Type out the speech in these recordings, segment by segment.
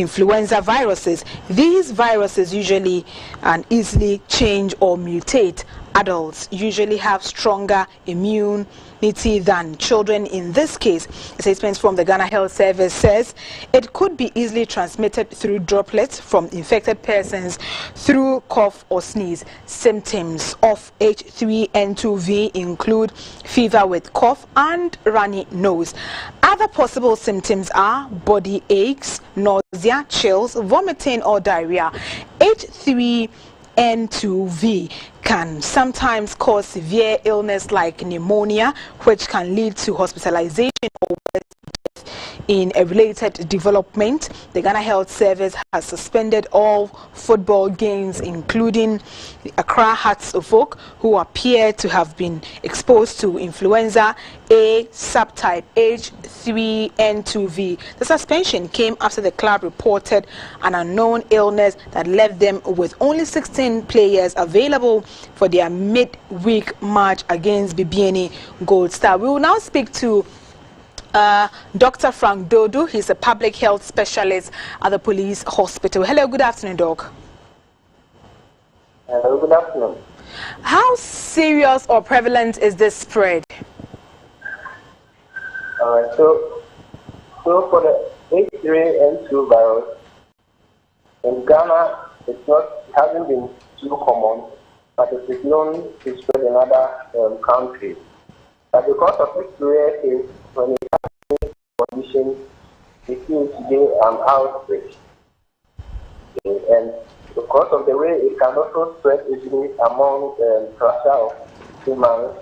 influenza viruses. These viruses usually and easily change or mutate. Adults usually have stronger immunity than children. In this case, a statement from the Ghana Health Service says it could be easily transmitted through droplets from infected persons through cough or sneeze. Symptoms of H3N2V include fever with cough and runny nose. Other possible symptoms are body aches, nausea, chills, vomiting or diarrhea. H3N2V can sometimes cause severe illness like pneumonia, which can lead to hospitalization or death in a related development. The Ghana Health Service has suspended all football games, including the Accra Hearts of Oak, who appear to have been exposed to influenza A subtype H3N2V. The suspension came after the club reported an unknown illness that left them with only 16 players available for their midweek match against BBN Gold Star. We will now speak to Dr. Frank Dodo. He's a public health specialist at the police hospital. Hello, good afternoon, Doc. Hello, good afternoon. How serious or prevalent is this spread? All right, so for the H3N2 virus in Ghana, it hasn't been too common, but it is known to spread in other countries. But because of this rare case, when it happens condition, it seems to be an outbreak. And because of the way it can also spread easily among cluster of humans,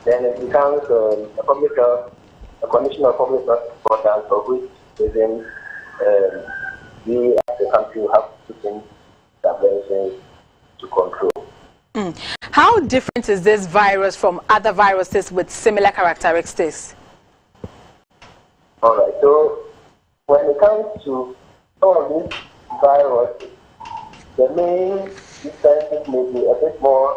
then it becomes a condition of public health importance, of which within we as a country have to take interventions to control. How different is this virus from other viruses with similar characteristics? All right, so when it comes to some of these viruses, the main differences may be a bit more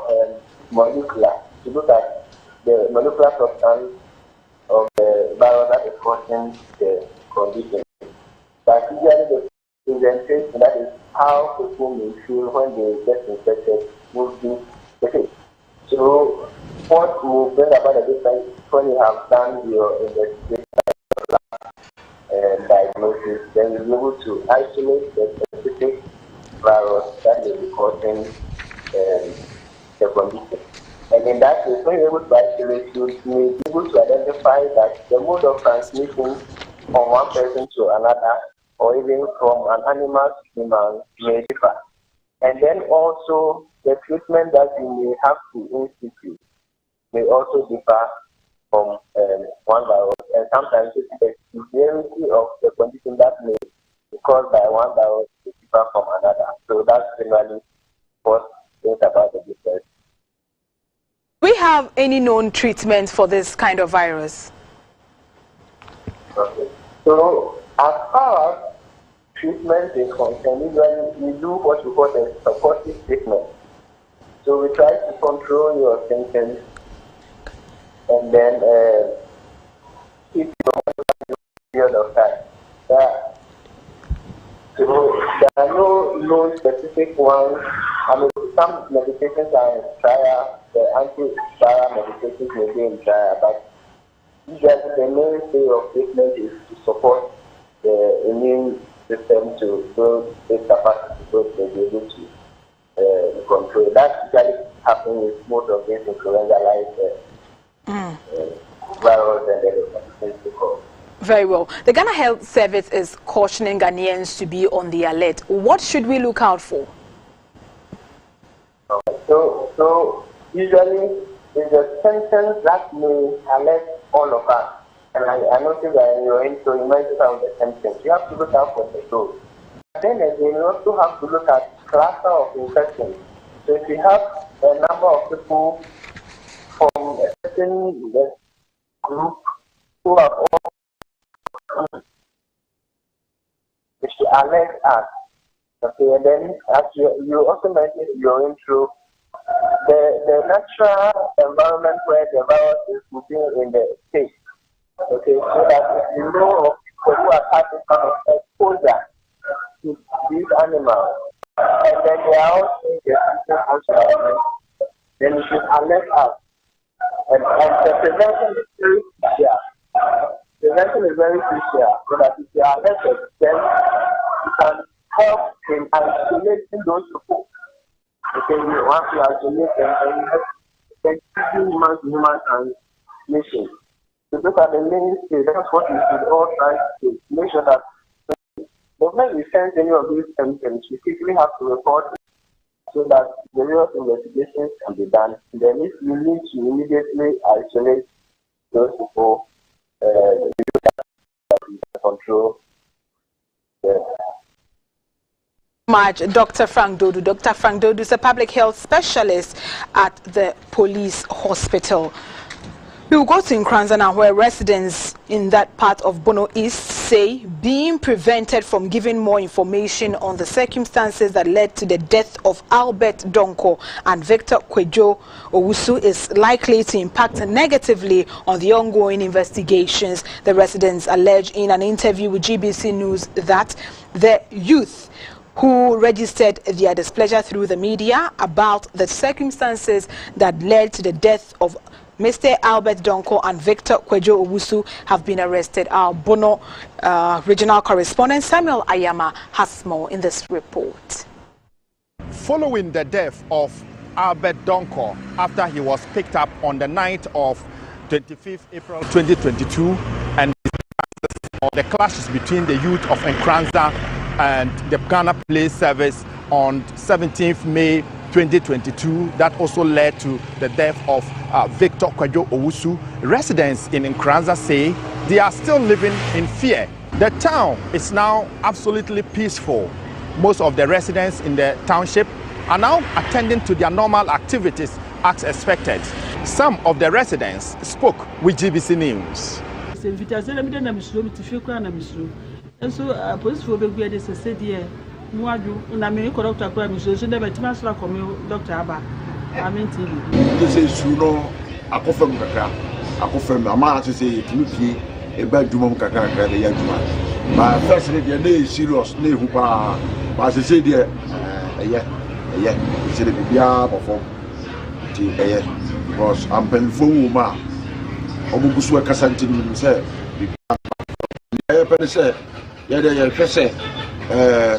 molecular. To look at the molecular substance of the virus that is causing the condition. But usually the presentation, that is how people may feel when they get infected, will be the same. So what will bring about the difference when you have done your investigation and diagnosis, then you'll be able to isolate the specific virus that may be causing the condition. And in that case, when you're able to isolate, you may be able to identify that the mode of transmission from one person to another, or even from an animal to human, may differ. And then also, the treatment that you may have to institute may also differ from one virus. And sometimes the severity of the condition that may be caused by one virus may differ from another. So that's generally what things about the difference. Do we have any known treatments for this kind of virus? Okay. So as far as treatment is concerned, usually we do what we call a supportive treatment. So we try to control your symptoms and then keep your period of time. So there are no specific ones. I mean, some medications are in trial, the antiviral medications may be in trial, but usually the mainstay of treatment is to support the immune system to build its capacity so to be able to control. That usually happens with most of these influenza like virus and the conditions to come. Very well. The Ghana Health Service is cautioning Ghanaians to be on the alert. What should we look out for? So usually it's the symptoms that may alert all of us. And I noticed that in your intro you mentioned some of the symptoms. You have to look out for the dose. Then again, you also have to look at cluster of infections. So if you have a number of people from a certain group who are all, it should alert us. Okay, and then as you also mentioned in your intro, the natural environment where the virus is moving in the state. Okay, so that if you know of people who are having some exposure animals, and then they are all seeing the system, then you should alert us. And the prevention is very crucial. Prevention is very crucial, so that if you are alerted, then you can help in isolating those people. Okay, once you isolate them, then you can human to human transmission. So those are the mainstays. That's what we should all try to do. Make sure that when we sense any of these symptoms, we quickly have to report it so that various investigations can be done. Then if you need to immediately isolate those people, control. Much, Dr. Frank Dodu. Dr. Frank Dodu is a public health specialist at the police hospital. We will go to Nkranza now, where residents in that part of Bono East say being prevented from giving more information on the circumstances that led to the death of Albert Donko and Victor Kwejo Owusu is likely to impact negatively on the ongoing investigations. The residents allege in an interview with GBC News that the youth who registered their displeasure through the media about the circumstances that led to the death of Mr. Albert Donko and Victor Kwejo Owusu have been arrested. Our Bono regional correspondent Samuel Ayama has more in this report. Following the death of Albert Donko after he was picked up on the night of 25th April 2022 and the clashes between the youth of Nkranza and the Ghana Police Service on 17th May 2022, that also led to the death of Victor Kwejo Owusu. Residents in Nkranza say they are still living in fear. The town is now absolutely peaceful. Most of the residents in the township are now attending to their normal activities as expected. Some of the residents spoke with GBC News. This is Suno, a confirm Kaka, a confirm Ama to say Timothy, a bad Jumum Kaka, the young man. My first lady, a day serious, name Hupa, as I say, dear, it's a Bibia perform. Because I'm painful, ma. Obukuswa Casantin himself. I said,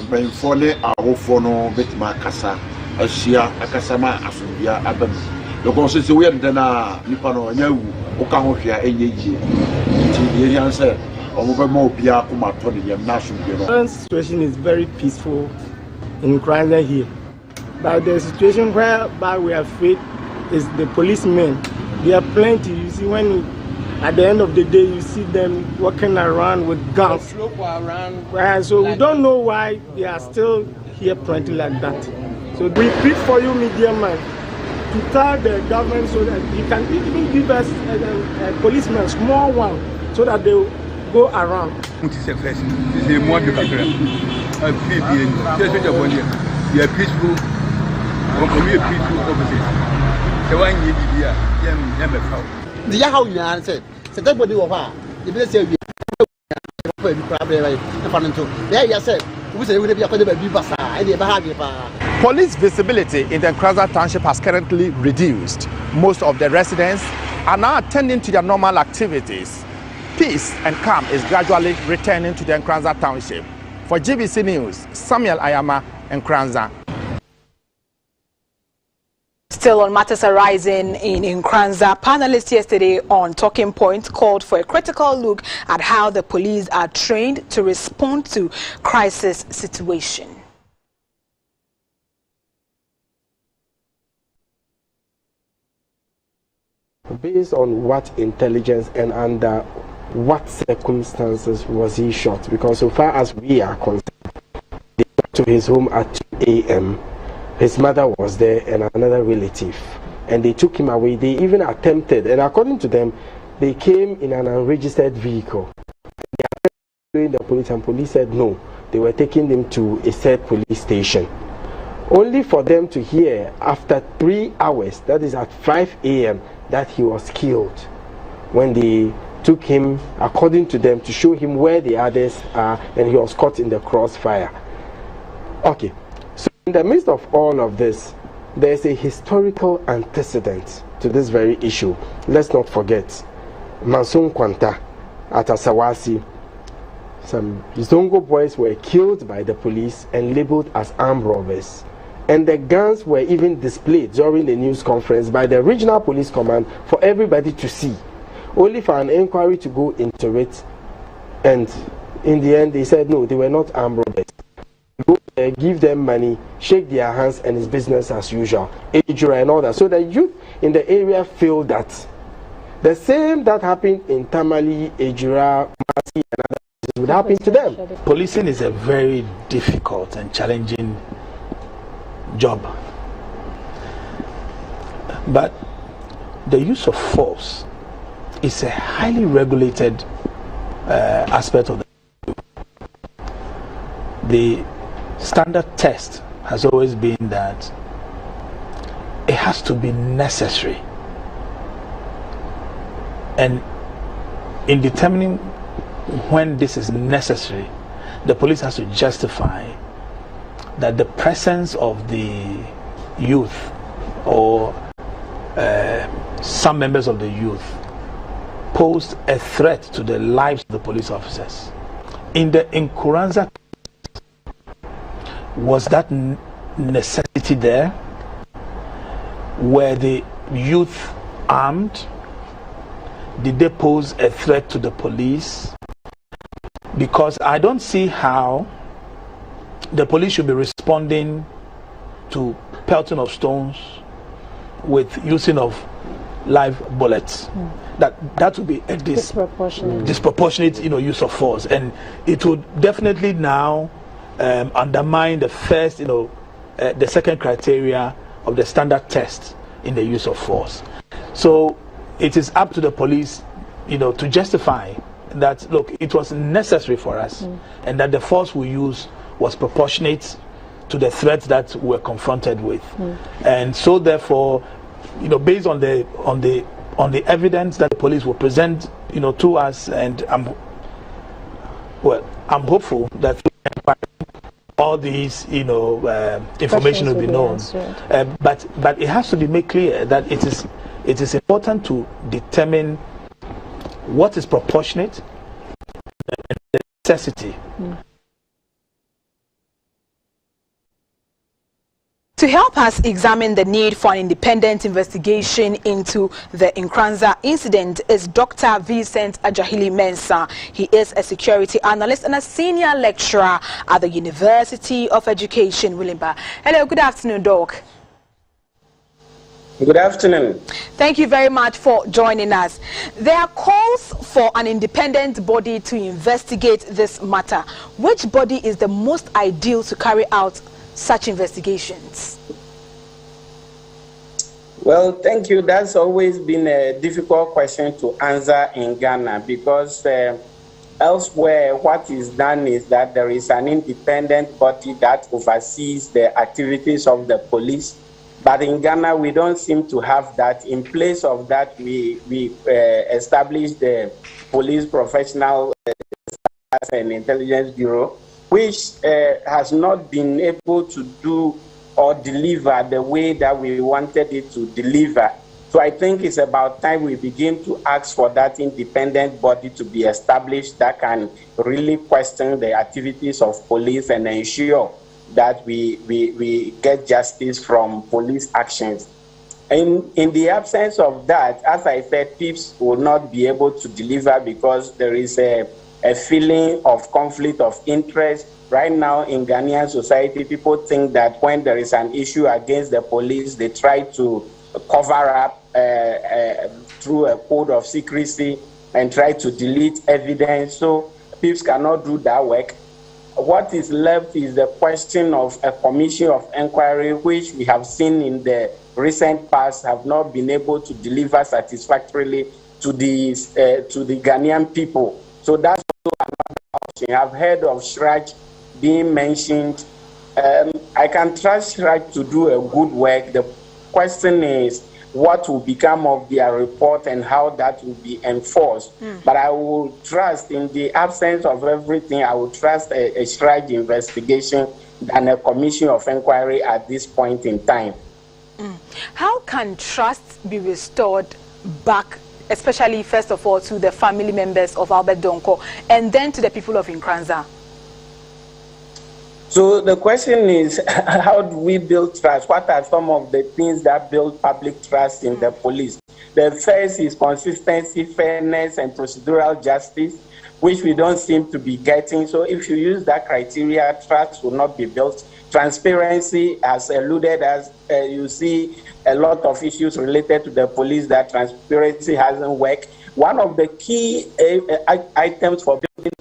Benfone Arofono Betma Casa, Asia, Akasama, Afubia, Abem. The process we have done Nipano and you, Okamokia, AJ. The answer, Omobia, Kumatoni, and National. The current situation is very peaceful in Nkranza here. But the situation whereby we are afraid is the policemen. They are plenty. You see, when at the end of the day, you see them walking around with guns. So we don't know why they are still here plenty like that. So we plead for you, media man, to tell the government so that you can even give us a policeman, small one, so that they will go around. How you answer? So that body of her, the best say we police visibility in the Nkranza township has currently reduced. Most of the residents are now attending to their normal activities. Peace and calm is gradually returning to the Nkranza township. For GBC News, Samuel Ayama, Nkranza. Still on matters arising in Nkranza, panelists yesterday on Talking Point called for a critical look at how the police are trained to respond to crisis situation. Based on what intelligence and under what circumstances was he shot? Because so far as we are concerned, they got to his home at 2 a.m. His mother was there and another relative, and they took him away. They even attempted, and according to them, they came in an unregistered vehicle. They attempted the police, and police said no, they were taking them to a third police station. Only for them to hear after 3 hours, that is at 5 a.m., that he was killed when they took him, according to them, to show him where the others are, and he was caught in the crossfire. Okay, so in the midst of all of this, there's a historical antecedent to this very issue. Let's not forget Manson Kwanta at Asawasi. Some Zongo boys were killed by the police and labeled as armed robbers. And the guns were even displayed during the news conference by the regional police command for everybody to see, only for an inquiry to go into it. And in the end, they said no, they were not armed robbers. Go there, give them money, shake their hands, and it's business as usual. Ejura and all that. So the youth in the area feel that the same that happened in Tamale, Ejura, Masi, and other places would happen to them. Policing is a very difficult and challenging job, but the use of force is a highly regulated aspect of the standard test has always been that it has to be necessary, and in determining when this is necessary, the police has to justify that the presence of the youth or some members of the youth posed a threat to the lives of the police officers. In Nkuranza, was that necessity there? Were the youth armed? Did they pose a threat to the police? Because I don't see how the police should be responding to pelting of stones with using of live bullets. That would be a disproportionate use of force, and it would definitely now undermine the first, the second criteria of the standard test in the use of force. So it is up to the police, to justify that, look, it was necessary for us, and that the force we use was proportionate to the threats that we're confronted with. And so therefore, based on the evidence that the police will present to us, and I'm hopeful that all these information will be known, but it has to be made clear that it is important to determine what is proportionate and the necessity. To help us examine the need for an independent investigation into the Nkuranza incident is Dr. Vincent Ajahili Mensah. He is a security analyst and a senior lecturer at the University of Education, Willimba. Hello, good afternoon, Doc. Good afternoon. Thank you very much for joining us. There are calls for an independent body to investigate this matter. Which body is the most ideal to carry out such investigations? Well, thank you. That's always been a difficult question to answer in Ghana, because elsewhere what is done is that there is an independent body that oversees the activities of the police. But in Ghana, we don't seem to have that. In place of that, we established the Police Professional and Intelligence Bureau, which has not been able to do or deliver the way that we wanted it to deliver. So I think it's about time we begin to ask for that independent body to be established that can really question the activities of police and ensure that we get justice from police actions. In the absence of that, as I said, PIPs will not be able to deliver because there is a feeling of conflict of interest. Right now in Ghanaian society, people think that when there is an issue against the police, they try to cover up through a code of secrecy and try to delete evidence. So PIPs cannot do that work. What is left is the question of a commission of inquiry, which we have seen in the recent past have not been able to deliver satisfactorily to the Ghanaian people. So that's also another option. I've heard of Shraj being mentioned. I can trust Shraj to do a good work. The question is, what will become of their report and how that will be enforced. But I will trust, in the absence of everything, I will trust a strike investigation than a commission of inquiry at this point in time. How can trust be restored back, especially first of all to the family members of Albert Donkor and then to the people of Nkranza? So the question is, how do we build trust? What are some of the things that build public trust in the police? The first is consistency, fairness, and procedural justice, which we don't seem to be getting. So if you use that criteria, trust will not be built. Transparency, as alluded, as you see a lot of issues related to the police, that transparency hasn't worked. One of the key items for building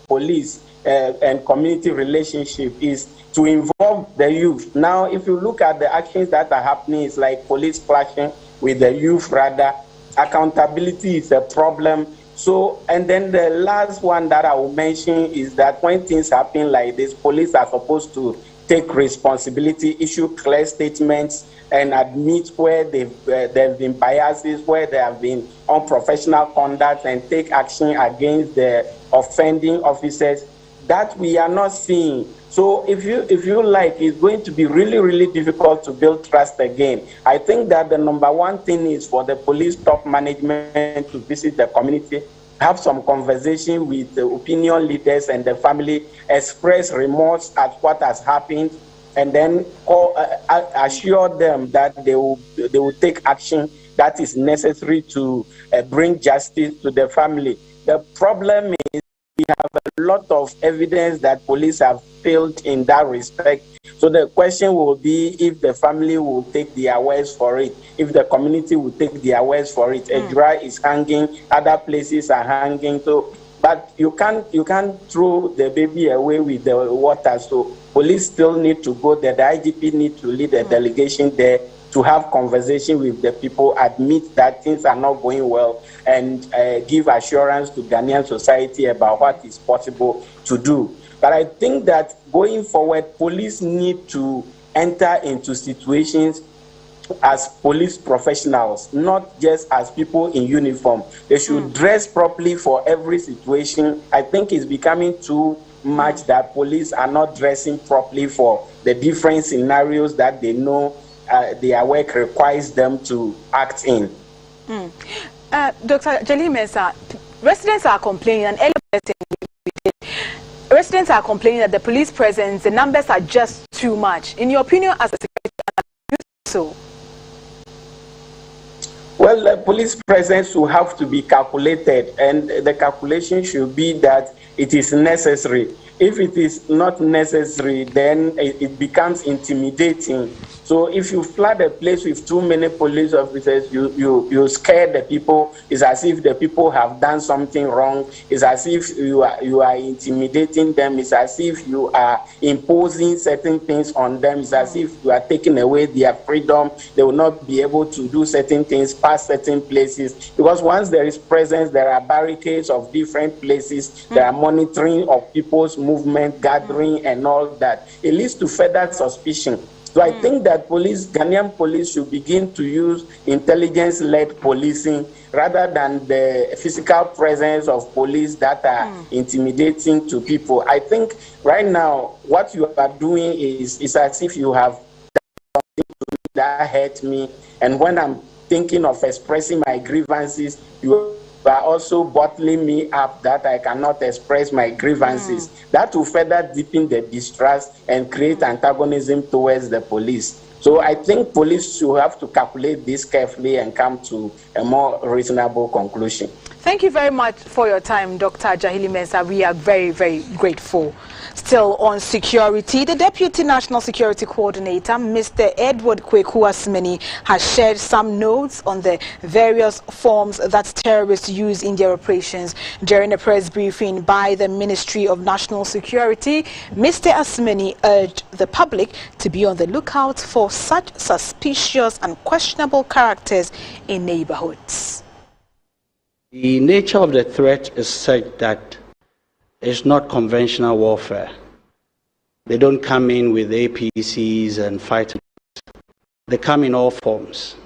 police and community relationship is to involve the youth. Now, if you look at the actions that are happening, it's like police clashing with the youth rather. Accountability is a problem. So, and then the last one that I will mention is that when things happen like this, police are supposed to take responsibility, issue clear statements, and admit where there have been biases, where there have been unprofessional conduct, and take action against the offending officers. That we are not seeing. So if you like, it's going to be really, really difficult to build trust again. I think that the number one thing is for the police top management to visit the community, have some conversation with the opinion leaders and the family, express remorse at what has happened, and then assure them that they will take action that is necessary to bring justice to the family. The problem is we have a lot of evidence that police have failed in that respect. So the question will be if the family will take their words for it, if the community will take their words for it. Ejura is hanging, other places are hanging. So, but you can't throw the baby away with the water. So police still need to go there. The IGP need to lead a delegation there to have conversation with the people, admit that things are not going well, and give assurance to Ghanaian society about what is possible to do. But I think that going forward, police need to enter into situations as police professionals, not just as people in uniform. They should dress properly for every situation. I think it's becoming too much that police are not dressing properly for the different scenarios that they know their work requires them to act in. Dr. Jahili Mensah, residents are complaining, and residents are complaining that the police presence, the numbers are just too much. In your opinion, as a security analyst, so? Well, the police presence will have to be calculated, and the calculation should be that it is necessary. If it is not necessary, then it becomes intimidating. So if you flood a place with too many police officers, you scare the people. It's as if the people have done something wrong. It's as if you are intimidating them. It's as if you are imposing certain things on them. It's as if you are taking away their freedom. They will not be able to do certain things, pass certain places. Because once there is presence, there are barricades of different places. There are monitoring of people's movement, gathering, and all that. It leads to further suspicion. So I think that Ghanaian police should begin to use intelligence-led policing rather than the physical presence of police that are intimidating to people. I think right now what you are doing is as if you have done something to me that hurt me, and when I'm thinking of expressing my grievances, you are also bottling me up that I cannot express my grievances. That will further deepen the distrust and create antagonism towards the police. So I think police should have to calculate this carefully and come to a more reasonable conclusion. Thank you very much for your time, Dr. Jahili Mensah. We are very, very grateful. Still on security, the Deputy National Security Coordinator, Mr. Edward Kweku Asmani, has shared some notes on the various forms that terrorists use in their operations. During a press briefing by the Ministry of National Security, Mr. Asmani urged the public to be on the lookout for such suspicious and questionable characters in neighborhoods. The nature of the threat is such that it's not conventional warfare. They don't come in with APCs and fight. They come in all forms.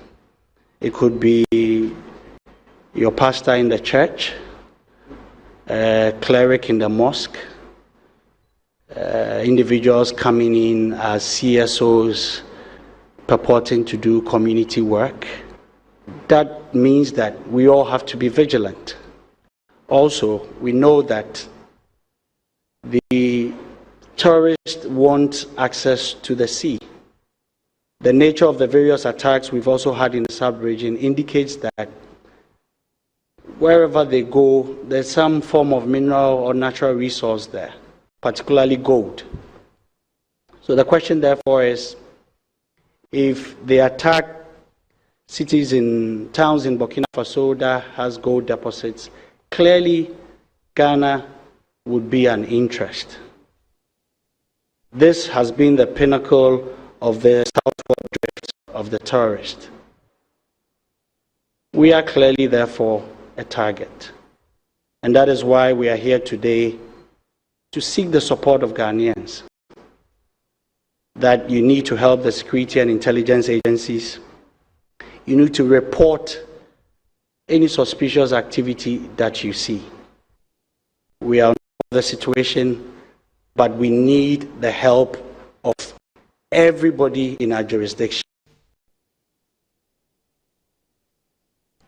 It could be your pastor in the church, a cleric in the mosque, individuals coming in as CSOs purporting to do community work. That means that we all have to be vigilant. Also, we know that the terrorists want access to the sea. The nature of the various attacks we've also had in the sub-region indicates that wherever they go, there's some form of mineral or natural resource there, particularly gold. So the question therefore is, if they attack cities in towns in Burkina Faso that has gold deposits, clearly Ghana would be an interest. This has been the pinnacle of the southward drift of the terrorist. We are clearly therefore a target. And that is why we are here today to seek the support of Ghanaians. That you need to help the security and intelligence agencies. You need to report any suspicious activity that you see. We are in the situation, but we need the help of everybody in our jurisdiction.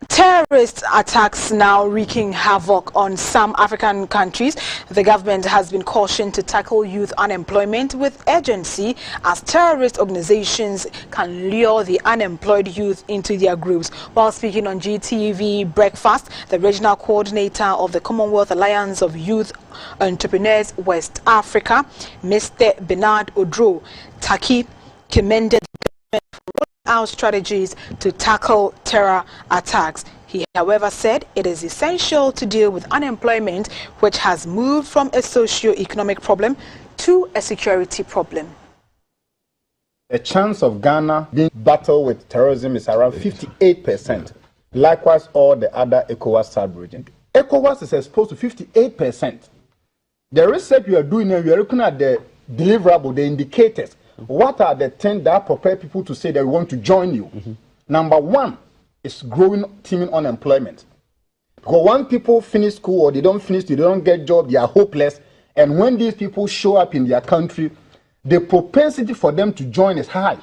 Terrorist attacks now wreaking havoc on some African countries. The government has been cautioned to tackle youth unemployment with urgency, as terrorist organizations can lure the unemployed youth into their groups. While speaking on GTV Breakfast, the regional coordinator of the Commonwealth Alliance of Youth Entrepreneurs West Africa, Mr. Bernard Odro Taki, commended the government for rolling out strategies to tackle terror attacks. He, however, said it is essential to deal with unemployment, which has moved from a socio-economic problem to a security problem. The chance of Ghana being battled with terrorism is around 58%. Likewise, all the other ECOWAS sub-region. ECOWAS is exposed to 58%. The research we are doing, we are looking at the deliverable, the indicators. What are the things that prepare people to say they want to join you? Number one is growing teeming unemployment. Because when people finish school or they don't finish, they don't get job, they are hopeless. And when these people show up in their country, the propensity for them to join is high.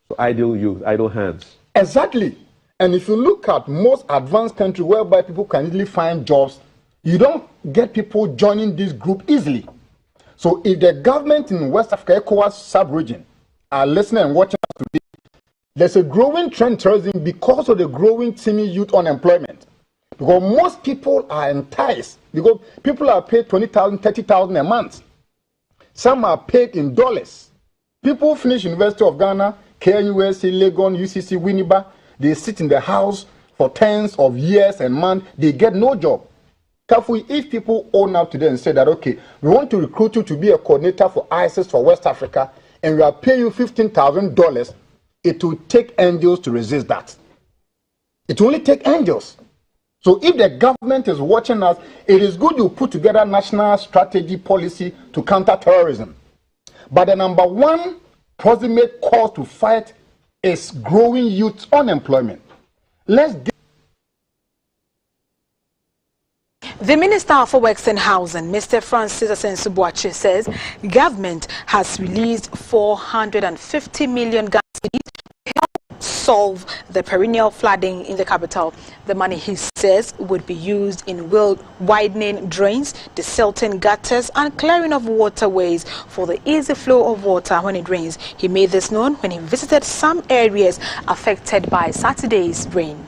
So idle youth, idle hands. Exactly. And if you look at most advanced countries whereby people can easily find jobs, you don't get people joining this group easily. So if the government in West Africa, ECOWAS sub-region, are listening and watching us today, there's a growing trend in terrorism because of the growing teeming youth unemployment. Because most people are enticed, because people are paid $20,000, $30,000 a month. Some are paid in dollars. People finish University of Ghana, KNUST, Legon, UCC, Winneba, they sit in the house for tens of years and months, they get no job. Carefully, if people own up to them and say that, okay, we want to recruit you to be a coordinator for ISIS for West Africa, and we are paying you $15,000, it will take angels to resist that. It will only take angels. So if the government is watching us, it is good you put together national strategy policy to counter terrorism. But the number one proximate cause to fight is growing youth unemployment. Let's get The Minister for Works and Housing, Mr. Francis Asensubuachi, says government has released 450 million Ghana cedis to help solve the perennial flooding in the capital. The money, he says, would be used in widening drains, desilting gutters and clearing of waterways for the easy flow of water when it rains. He made this known when he visited some areas affected by Saturday's rain.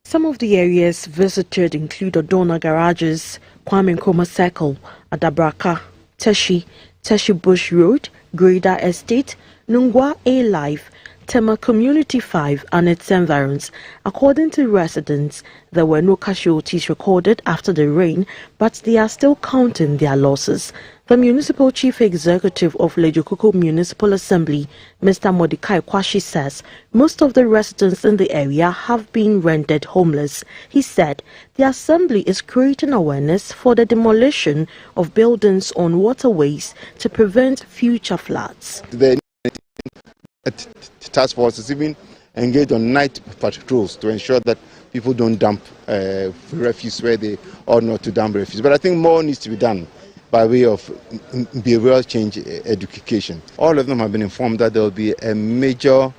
Some of the areas visited include Odona Garages, Kwame Nkrumah Circle, Adabraka, Teshi Bush Road, Greda Estate, Nungwa A-Life, Tema Community 5 and its environs. According to residents, there were no casualties recorded after the rain, but they are still counting their losses. The Municipal Chief Executive of Lejokuku Municipal Assembly, Mr. Mordecai Kwashi, says most of the residents in the area have been rendered homeless. He said the Assembly is creating awareness for the demolition of buildings on waterways to prevent future floods. The task force is even engage on night patrols to ensure that people don't dump refuse where they ought not to dump refuse. But I think more needs to be done by way of behavioral change education. All of them have been informed that there will be a major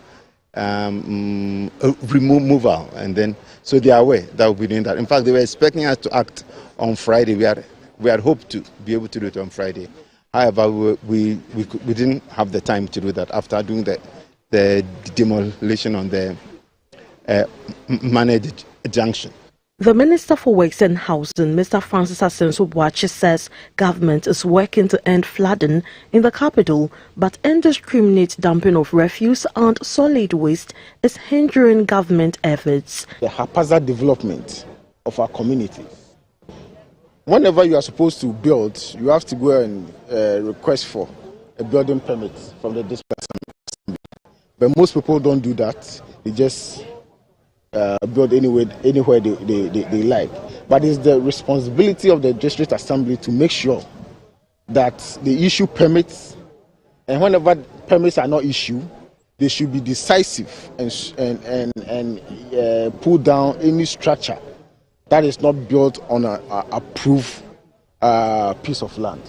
removal, and then so they are aware that we'll be doing that. In fact, they were expecting us to act on Friday. We had hoped to be able to do it on Friday. However, we didn't have the time to do that after doing the demolition on the managed junction. The Minister for Works and Housing, Mr. Francis Asenso-Boakye, says government is working to end flooding in the capital, but indiscriminate dumping of refuse and solid waste is hindering government efforts. The haphazard development of our communities. Whenever you are supposed to build, you have to go and request for a building permit from the district assembly. But most people don't do that. They just build anywhere they like. But it's the responsibility of the district assembly to make sure that they issue permits, and whenever permits are not issued, they should be decisive and pull down any structure that is not built on a approved piece of land.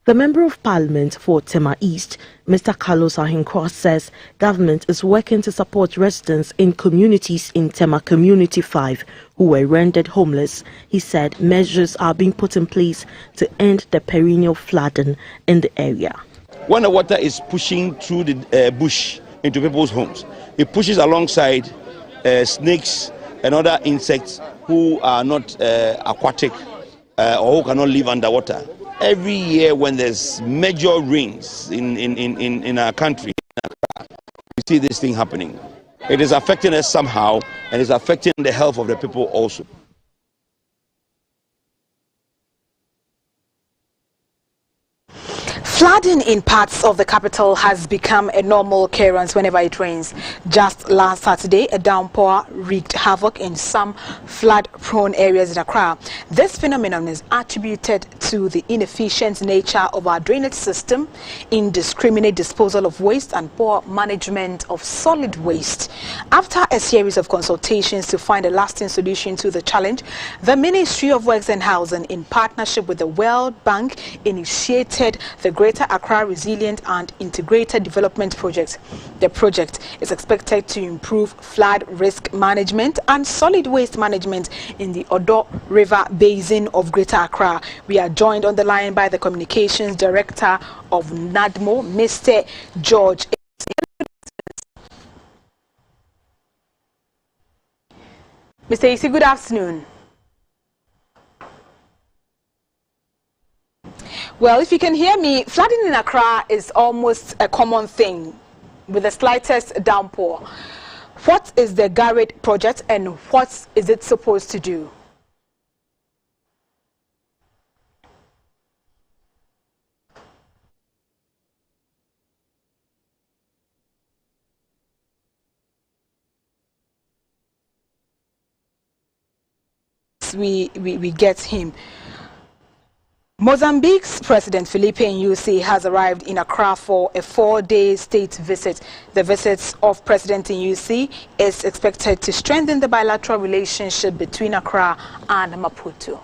The Member of Parliament for Tema East, Mr. Carlos Ahinkwa, says government is working to support residents in communities in Tema Community 5 who were rendered homeless. He said measures are being put in place to end the perennial flooding in the area. When the water is pushing through the bush into people's homes, it pushes alongside snakes and other insects who are not aquatic or who cannot live underwater. Every year when there's major rains in our country, we see this thing happening. It is affecting us somehow, and it's affecting the health of the people also. Flooding in parts of the capital has become a normal occurrence whenever it rains. Just last Saturday, a downpour wreaked havoc in some flood-prone areas in Accra. This phenomenon is attributed to the inefficient nature of our drainage system, indiscriminate disposal of waste, and poor management of solid waste. After a series of consultations to find a lasting solution to the challenge, the Ministry of Works and Housing, in partnership with the World Bank, initiated the Greater Accra Resilient and Integrated Development Project. The project is expected to improve flood risk management and solid waste management in the Odo River Basin of Greater Accra. We are joined on the line by the Communications Director of NADMO, Mr. George. Mr. Isi, good afternoon. Well, if you can hear me, flooding in Accra is almost a common thing with the slightest downpour. What is the Garrett project and what is it supposed to do? We get him. Mozambique's President Felipe Nyusi has arrived in Accra for a 4-day state visit. The visit of President Nyusi is expected to strengthen the bilateral relationship between Accra and Maputo.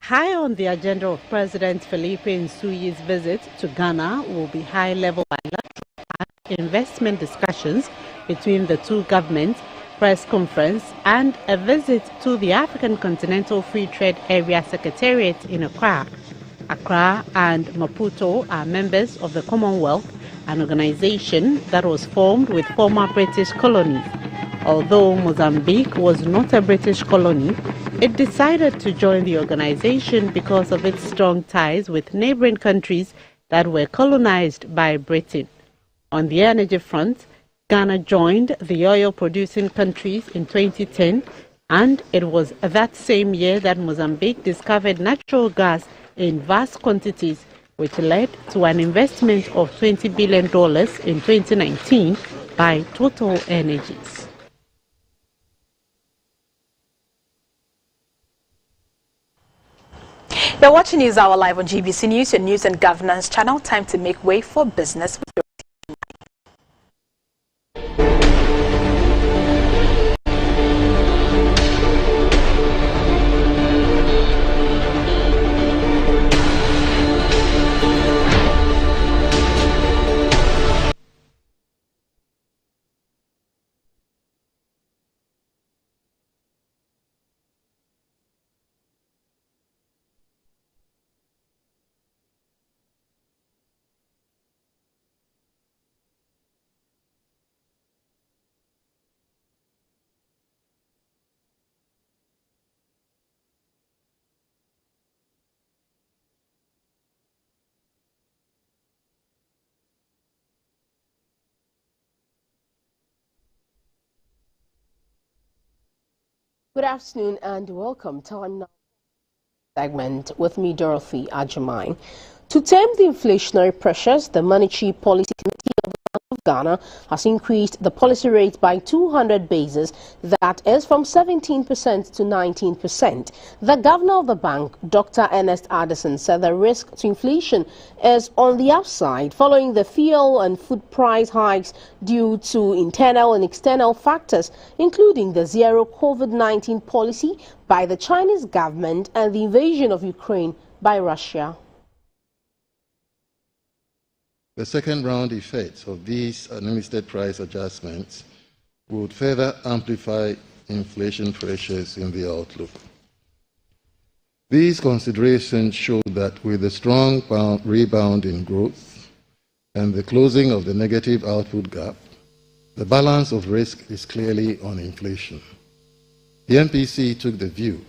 High on the agenda of President Felipe Nyusi's visit to Ghana will be high-level bilateral and investment discussions between the two governments, press conference, and a visit to the African Continental Free Trade Area Secretariat in Accra. Accra and Maputo are members of the Commonwealth, an organization that was formed with former British colonies. Although Mozambique was not a British colony, it decided to join the organization because of its strong ties with neighboring countries that were colonized by Britain. On the energy front, Ghana joined the oil-producing countries in 2010, and it was that same year that Mozambique discovered natural gas in vast quantities, which led to an investment of $20 billion in 2019 by Total Energies. You're watching News Hour live on GBC News, your news and governance channel. Time to make way for business with your Good afternoon and welcome. Time now segment with me, Dorothy Ajamine. To tame the inflationary pressures, the Monetary Policy Committee of the Bank of Ghana has increased the policy rate by 200 basis, that is from 17% to 19%. The governor of the bank, Dr. Ernest Addison, said the risk to inflation is on the upside following the fuel and food price hikes due to internal and external factors, including the zero COVID-19 policy by the Chinese government and the invasion of Ukraine by Russia. The second round effects of these administered price adjustments would further amplify inflation pressures in the outlook. These considerations show that with the strong rebound in growth and the closing of the negative output gap, the balance of risk is clearly on inflation. The MPC took the view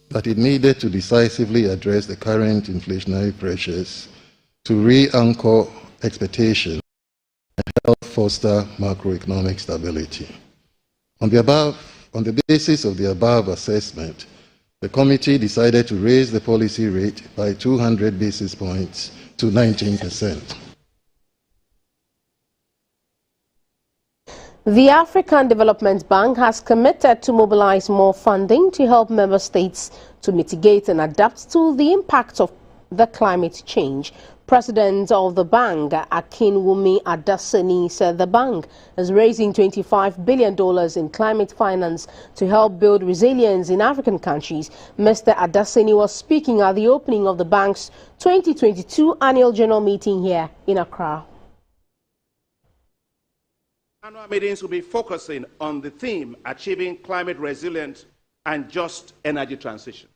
that it needed to decisively address the current inflationary pressures to re-anchor expectations and help foster macroeconomic stability. On the basis of the above assessment, the committee decided to raise the policy rate by 200 basis points to 19%. The African Development Bank has committed to mobilize more funding to help member states to mitigate and adapt to the impact of the climate change. President of the bank, Akinwumi Adesina, said the bank is raising $25 billion in climate finance to help build resilience in African countries. Mr. Adesina was speaking at the opening of the bank's 2022 annual general meeting here in Accra. Annual meetings will be focusing on the theme achieving climate resilient and just energy transition.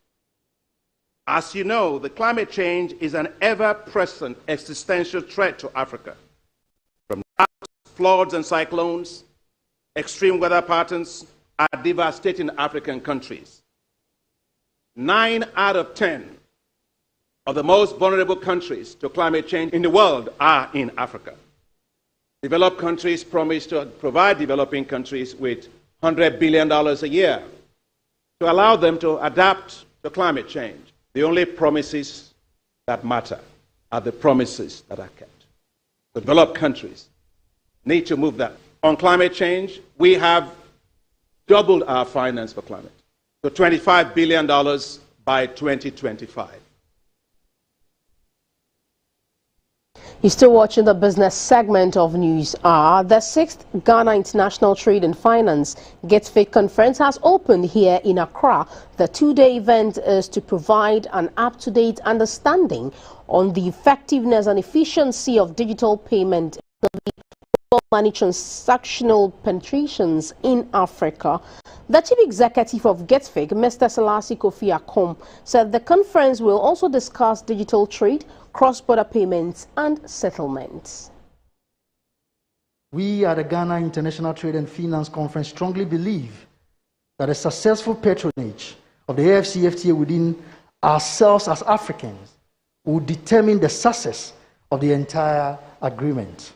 As you know, the climate change is an ever-present existential threat to Africa. From floods and cyclones, extreme weather patterns are devastating African countries. 9 out of 10 of the most vulnerable countries to climate change in the world are in Africa. Developed countries promise to provide developing countries with $100 billion a year to allow them to adapt to climate change. The only promises that matter are the promises that are kept. The developed countries need to move that. On climate change, we have doubled our finance for climate to $25 billion by 2025. You're still watching the business segment of News Hour. The 6th Ghana International Trade and Finance Get Fit Conference has opened here in Accra. The two-day event is to provide an up-to-date understanding on the effectiveness and efficiency of digital payment money transactional penetrations in Africa. The Chief Executive of GetFig, Mr. Selassie Kofi Akom, said the conference will also discuss digital trade, cross-border payments and settlements. We at the Ghana International Trade and Finance Conference strongly believe that a successful patronage of the AFCFTA within ourselves as Africans will determine the success of the entire agreement.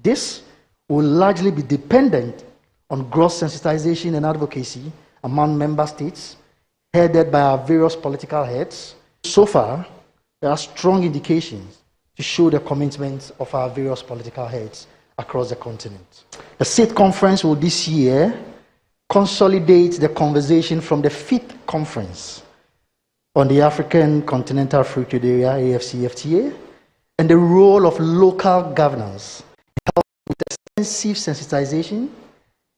This will largely be dependent on gross sensitization and advocacy among member states, headed by our various political heads. So far, there are strong indications to show the commitment of our various political heads across the continent. The 6th conference will this year consolidate the conversation from the 5th conference on the African Continental Free Trade Area, AFCFTA, and the role of local governance with extensive sensitization,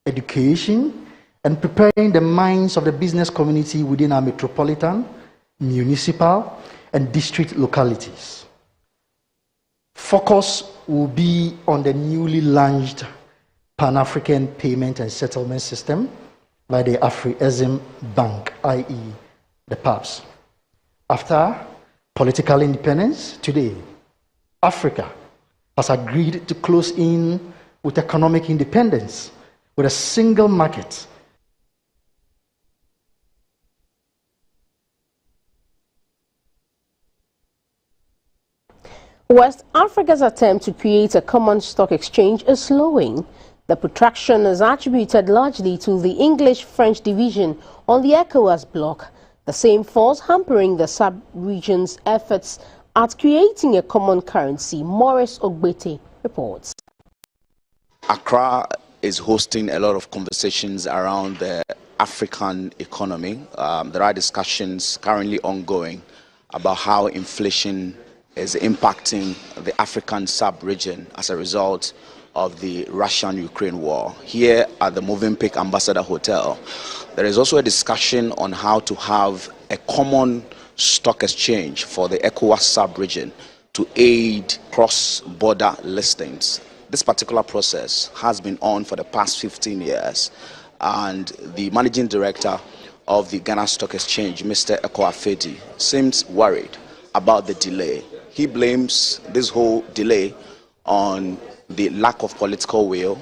education, and preparing the minds of the business community within our metropolitan, municipal, and district localities. Focus will be on the newly launched Pan-African Payment and Settlement System by the Afri-Exim Bank, i.e. the PAPS. After political independence, today, Africa has agreed to close in with economic independence with a single market. West Africa's attempt to create a common stock exchange is slowing. The protraction is attributed largely to the English-French division on the ECOWAS bloc, the same force hampering the sub-region's efforts at creating a common currency. Maurice Ogbete reports. Accra is hosting a lot of conversations around the African economy. There are discussions currently ongoing about how inflation is impacting the African sub-region as a result of the Russian-Ukraine war. Here at the Movenpick Ambassador Hotel, there is also a discussion on how to have a common stock exchange for the ECOWAS sub-region to aid cross-border listings. This particular process has been on for the past 15 years, and the managing director of the Ghana Stock Exchange, Mr. Eko Afedi, seems worried about the delay. He blames this whole delay on the lack of political will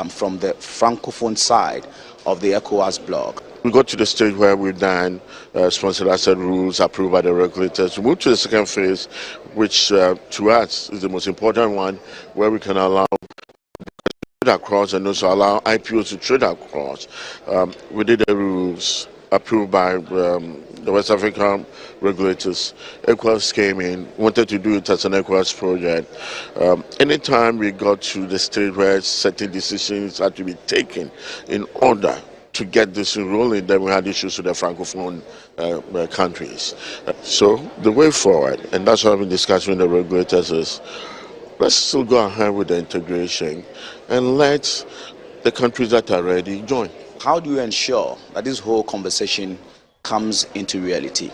from the francophone side of the ECOWAS bloc. We got to the stage where we've done sponsored asset rules approved by the regulators. We moved to the second phase, which to us is the most important one, where we can allow trade across and also allow IPOs to trade across. We did the rules approved by the West African regulators. ECOWAS came in, wanted to do it as an ECOWAS project. Anytime we got to the stage where certain decisions had to be taken in order to get this rolling, then we had issues with the francophone countries. So the way forward, and that's what I've been discussing with the regulators, is let's still go ahead with the integration and let the countries that are ready join. How do you ensure that this whole conversation comes into reality?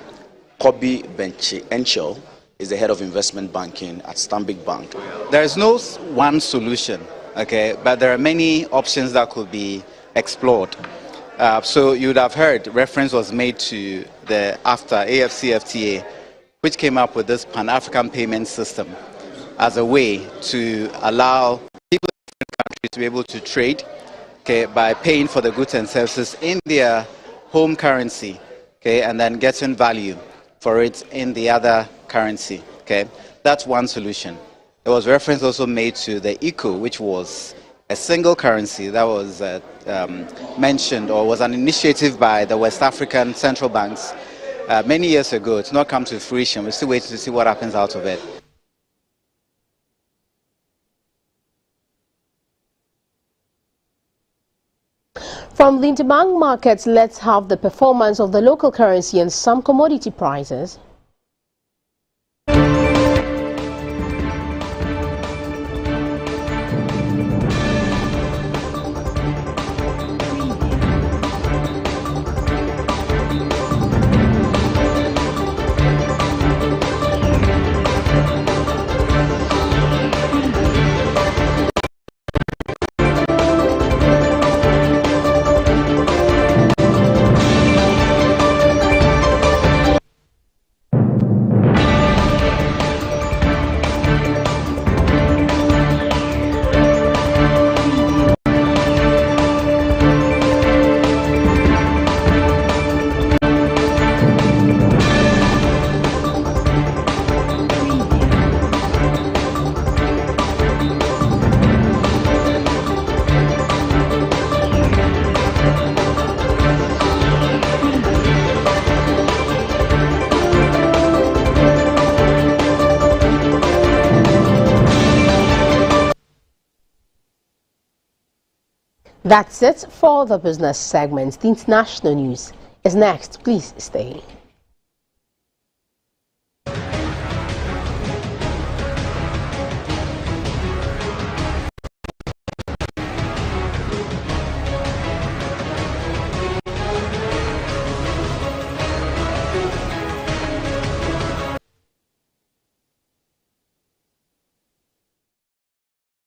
Kobi Benchi Enchel is the head of investment banking at Stanbic Bank. There is no one solution, okay, but there are many options that could be explored. So you would have heard reference was made to the AFCFTA, which came up with this Pan-African payment system as a way to allow people in different countries to be able to trade, okay, by paying for the goods and services in their home currency, okay, and then getting value for it in the other currency. Okay, that's one solution. There was reference also made to the ECO, which was a single currency that was mentioned, or was an initiative by the West African central banks many years ago. It's not come to fruition. We're still waiting to see what happens out of it. From the interbank markets, let's have the performance of the local currency and some commodity prices. That's it for the business segment. The international news is next. Please stay.